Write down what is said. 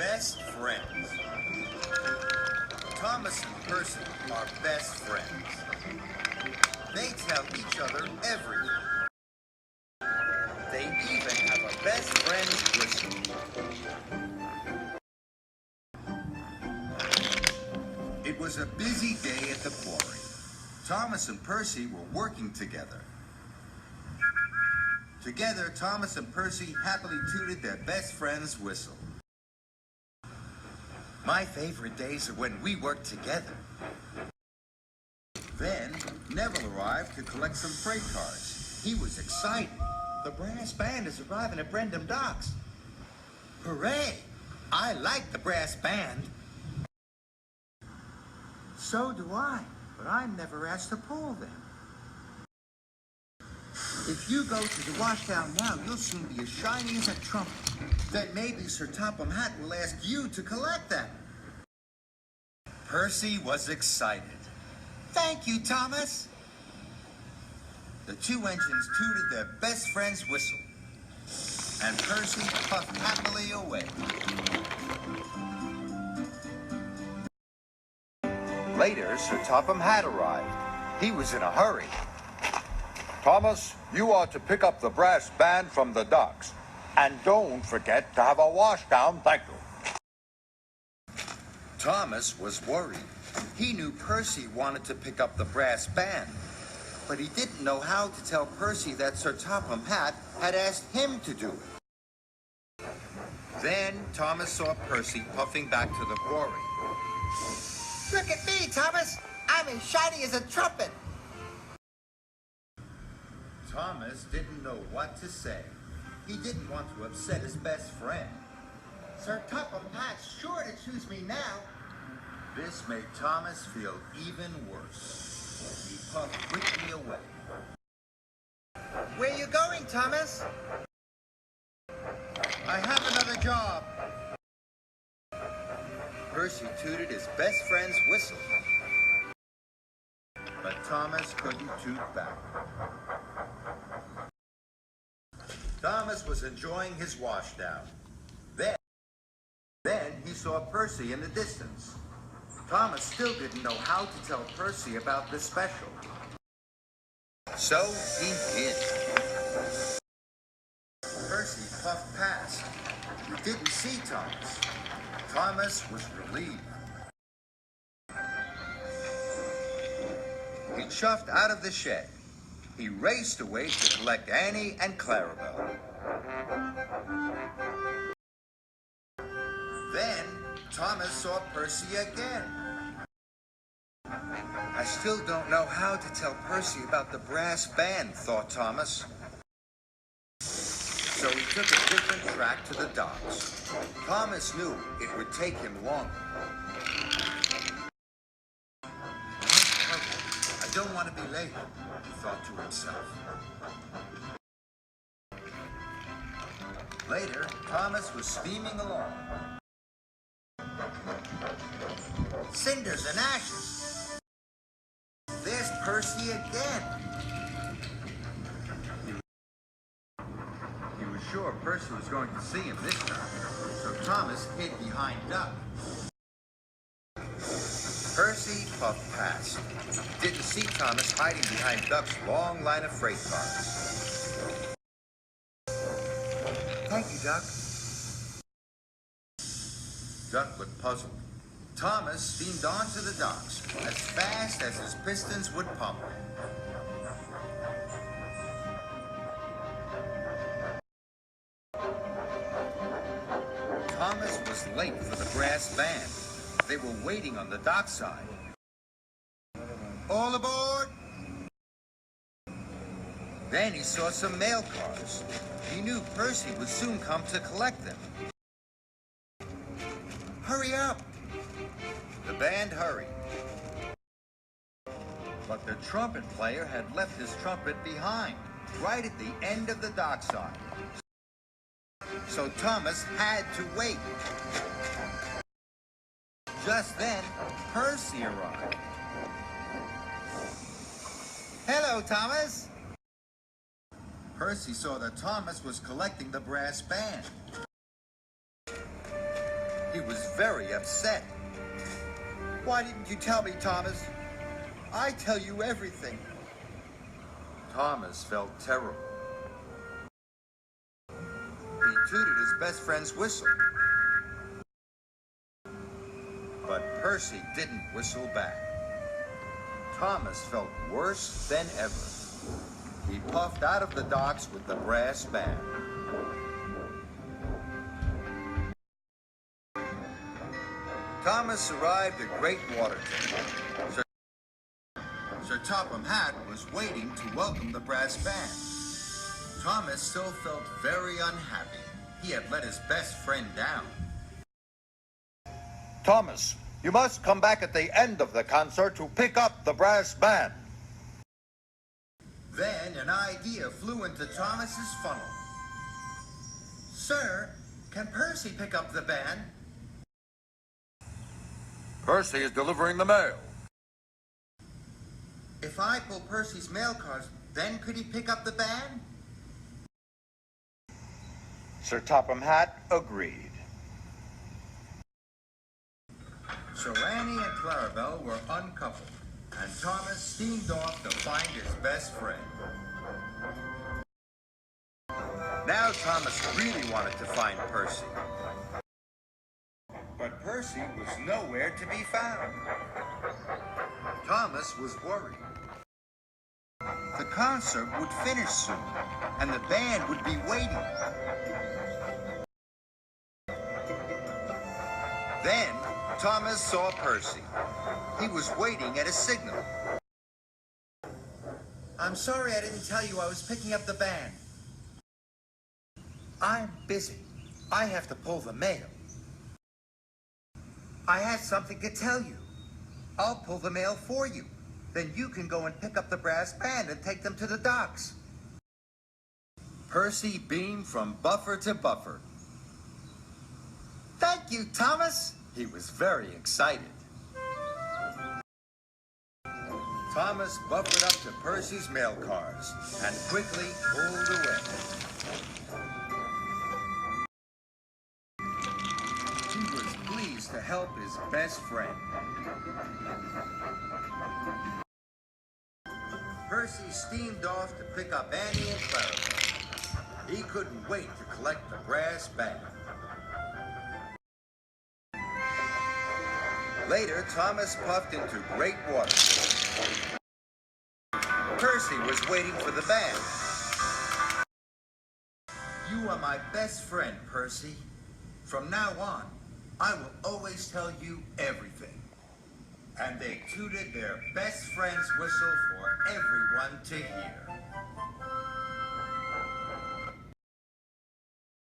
Best friends. Thomas and Percy are best friends. They tell each other everything. They even have a best friend's whistle. It was a busy day at the quarry. Thomas and Percy were working together. Together, Thomas and Percy happily tooted their best friend's whistle. My favorite days are when we work together. Then, Neville arrived to collect some freight cars. He was excited. The brass band is arriving at Brendam Docks. Hooray! I like the brass band. So do I, but I'm never asked to pull them. If you go to the washdown now, you'll soon be as shiny as a trumpet. Then maybe Sir Topham Hatt will ask you to collect them. Percy was excited. Thank you, Thomas. The two engines tooted their best friend's whistle, and Percy puffed happily away. Later, Sir Topham Hatt arrived. He was in a hurry. Thomas, you are to pick up the brass band from the docks. And don't forget to have a washdown, thank you. Thomas was worried. He knew Percy wanted to pick up the brass band, but he didn't know how to tell Percy that Sir Topham Hatt had asked him to do it. Then Thomas saw Percy puffing back to the quarry. Look at me, Thomas! I'm as shiny as a trumpet! Thomas didn't know what to say. He didn't want to upset his best friend. Sir Topham Hatt's sure to choose me now. This made Thomas feel even worse. He puffed quickly away. Where are you going, Thomas? I have another job. Percy tooted his best friend's whistle. But Thomas couldn't toot back. Thomas was enjoying his washdown. Then he saw Percy in the distance. Thomas still didn't know how to tell Percy about this special. So he did. Percy puffed past. He didn't see Thomas. Thomas was relieved. He chuffed out of the shed. He raced away to collect Annie and Clarabelle. Then Thomas saw Percy again. I still don't know how to tell Percy about the brass band, thought Thomas. So he took a different track to the docks. Thomas knew it would take him longer. I don't want to be late, he thought to himself. Later, Thomas was steaming along. Cinders and ashes. There's Percy again. He was sure Percy was going to see him this time, so Thomas hid behind Duck. Percy puffed past. He didn't see Thomas hiding behind Duck's long line of freight cars. Thank you, Duck. Duck looked puzzled. Thomas steamed onto the docks as fast as his pistons would pump. Thomas was late for the brass band. They were waiting on the dockside. All aboard! Then he saw some mail cars. He knew Percy would soon come to collect them. Hurry up! The band hurried. But the trumpet player had left his trumpet behind, right at the end of the dockside. So Thomas had to wait. Just then, Percy arrived. Hello, Thomas. Percy saw that Thomas was collecting the brass band. He was very upset. Why didn't you tell me, Thomas? I tell you everything. Thomas felt terrible. He tooted his best friend's whistle. But Percy didn't whistle back. Thomas felt worse than ever. He puffed out of the docks with the brass band. Thomas arrived at Great Waterton. Sir Topham Hatt was waiting to welcome the brass band. Thomas still felt very unhappy. He had let his best friend down. Thomas, you must come back at the end of the concert to pick up the brass band. Then an idea flew into Thomas's funnel. Sir, can Percy pick up the band? Percy is delivering the mail. If I pull Percy's mail cars, then could he pick up the band? Sir Topham Hatt agreed. So Annie and Clarabelle were uncoupled, and Thomas steamed off to find his best friend. Now Thomas really wanted to find Percy. But Percy was nowhere to be found. Thomas was worried. The concert would finish soon, and the band would be waiting. Then Thomas saw Percy. He was waiting at a signal. I'm sorry I didn't tell you I was picking up the band. I'm busy. I have to pull the mail. I had something to tell you. I'll pull the mail for you. Then you can go and pick up the brass band and take them to the docks. Percy beamed from buffer to buffer. Thank you, Thomas. He was very excited. Thomas buffered up to Percy's mail cars and quickly pulled away. He was pleased to help his best friend. Percy steamed off to pick up Annie and Clarabelle. He couldn't wait to collect the brass band. Later, Thomas puffed into Great Waterton. Percy was waiting for the band. You are my best friend, Percy. From now on, I will always tell you everything. And they tooted their best friend's whistle for everyone to hear.